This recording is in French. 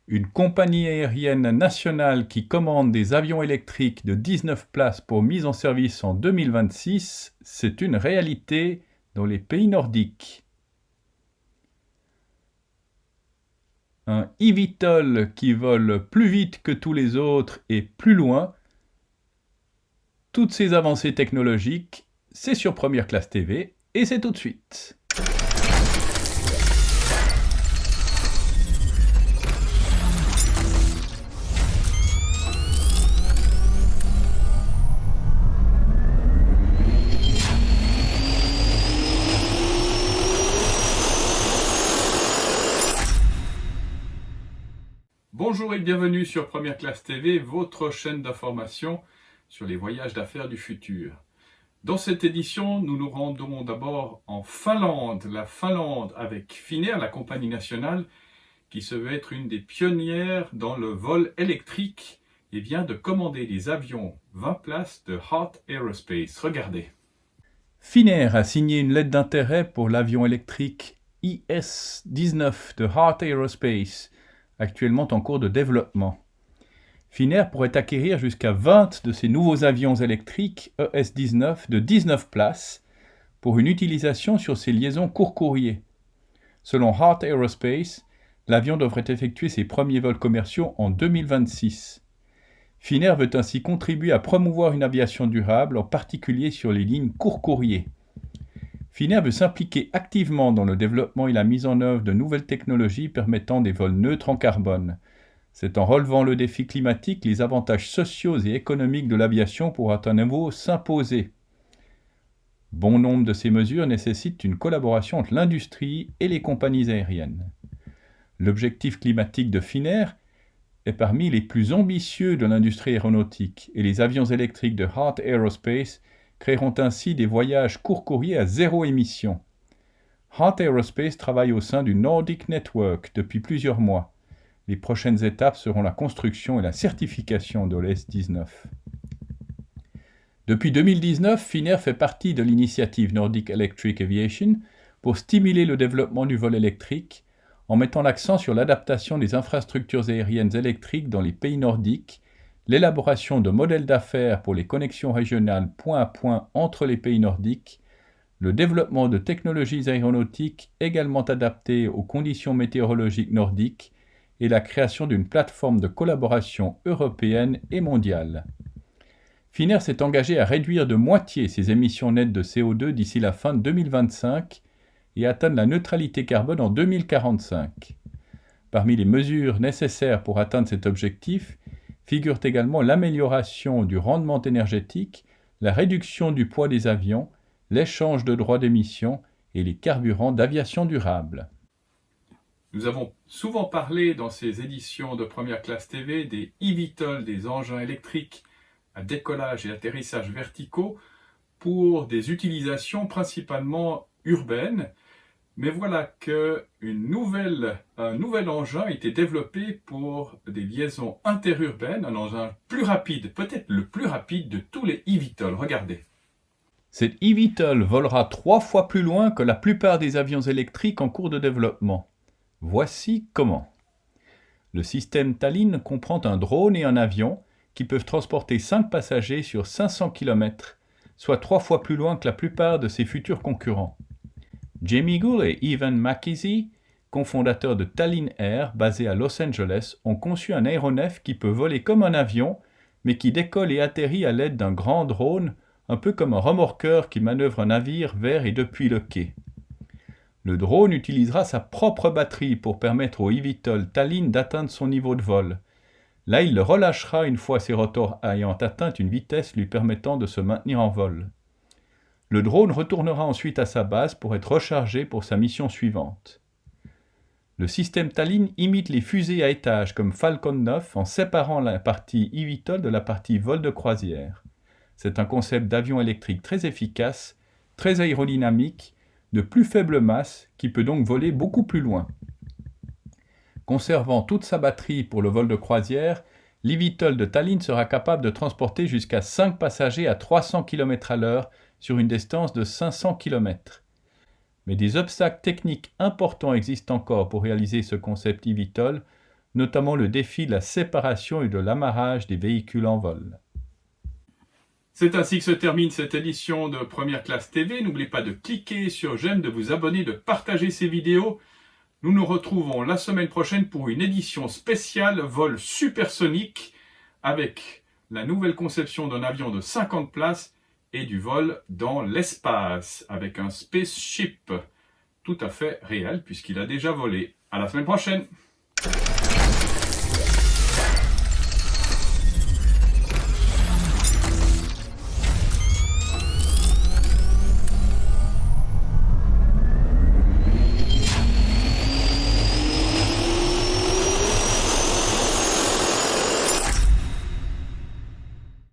Une compagnie aérienne nationale qui commande des avions électriques de 19 places pour mise en service en 2026, c'est une réalité dans les pays nordiques. Un eVTOL qui vole plus vite que tous les autres et plus loin. Toutes ces avancées technologiques, c'est sur Première Classe TV et c'est tout de suite. Bonjour et bienvenue sur Première Classe TV, votre chaîne d'information sur les voyages d'affaires du futur. Dans cette édition, nous nous rendons d'abord en Finlande, la Finlande avec Finnair, la compagnie nationale, qui se veut être une des pionnières dans le vol électrique et vient de commander des avions 20 places de Heart Aerospace. Regardez. Finnair a signé une lettre d'intérêt pour l'avion électrique IS-19 de Heart Aerospace, actuellement en cours de développement. Finnair pourrait acquérir jusqu'à 20 de ces nouveaux avions électriques ES-19 de 19 places pour une utilisation sur ses liaisons court courrier. Selon Heart Aerospace, l'avion devrait effectuer ses premiers vols commerciaux en 2026. Finnair veut ainsi contribuer à promouvoir une aviation durable, en particulier sur les lignes court courrier. Finnair veut s'impliquer activement dans le développement et la mise en œuvre de nouvelles technologies permettant des vols neutres en carbone. C'est en relevant le défi climatique que les avantages sociaux et économiques de l'aviation pourront à nouveau s'imposer. Bon nombre de ces mesures nécessitent une collaboration entre l'industrie et les compagnies aériennes. L'objectif climatique de Finnair est parmi les plus ambitieux de l'industrie aéronautique et les avions électriques de Heart Aerospace créeront ainsi des voyages court courrier à zéro émission. Heart Aerospace travaille au sein du Nordic Network depuis plusieurs mois. Les prochaines étapes seront la construction et la certification de l'ES-19. Depuis 2019, Finnair fait partie de l'initiative Nordic Electric Aviation pour stimuler le développement du vol électrique en mettant l'accent sur l'adaptation des infrastructures aériennes électriques dans les pays nordiques, l'élaboration de modèles d'affaires pour les connexions régionales point à point entre les pays nordiques, le développement de technologies aéronautiques également adaptées aux conditions météorologiques nordiques et la création d'une plateforme de collaboration européenne et mondiale. Finnair s'est engagé à réduire de moitié ses émissions nettes de CO2 d'ici la fin de 2025 et atteindre la neutralité carbone en 2045. Parmi les mesures nécessaires pour atteindre cet objectif figurent également l'amélioration du rendement énergétique, la réduction du poids des avions, l'échange de droits d'émission et les carburants d'aviation durable. Nous avons souvent parlé dans ces éditions de Première Classe TV des eVTOL, des engins électriques à décollage et atterrissage verticaux pour des utilisations principalement urbaines. Mais voilà qu'un nouvel engin a été développé pour des liaisons interurbaines, un engin plus rapide, peut-être le plus rapide de tous les eVTOL. Regardez. Cet eVTOL volera 3 fois plus loin que la plupart des avions électriques en cours de développement. Voici comment. Le système Tallinn comprend un drone et un avion qui peuvent transporter 5 passagers sur 500 km, soit 3 fois plus loin que la plupart de ses futurs concurrents. Jamie Gould et Evan McKenzie, cofondateurs de Tallinn Air, basé à Los Angeles, ont conçu un aéronef qui peut voler comme un avion, mais qui décolle et atterrit à l'aide d'un grand drone, un peu comme un remorqueur qui manœuvre un navire vers et depuis le quai. Le drone utilisera sa propre batterie pour permettre au eVTOL Tallinn d'atteindre son niveau de vol. Là, il le relâchera une fois ses rotors ayant atteint une vitesse lui permettant de se maintenir en vol. Le drone retournera ensuite à sa base pour être rechargé pour sa mission suivante. Le système Tallinn imite les fusées à étages comme Falcon 9 en séparant la partie eVTOL de la partie vol de croisière. C'est un concept d'avion électrique très efficace, très aérodynamique, de plus faible masse qui peut donc voler beaucoup plus loin. Conservant toute sa batterie pour le vol de croisière, l'eVTOL de Tallinn sera capable de transporter jusqu'à 5 passagers à 300 km/h sur une distance de 500 km. Mais des obstacles techniques importants existent encore pour réaliser ce concept eVTOL, notamment le défi de la séparation et de l'amarrage des véhicules en vol. C'est ainsi que se termine cette édition de Première Classe TV. N'oubliez pas de cliquer sur j'aime, de vous abonner, de partager ces vidéos. Nous nous retrouvons la semaine prochaine pour une édition spéciale vol supersonique avec la nouvelle conception d'un avion de 50 places et du vol dans l'espace avec un spaceship tout à fait réel puisqu'il a déjà volé. À la semaine prochaine!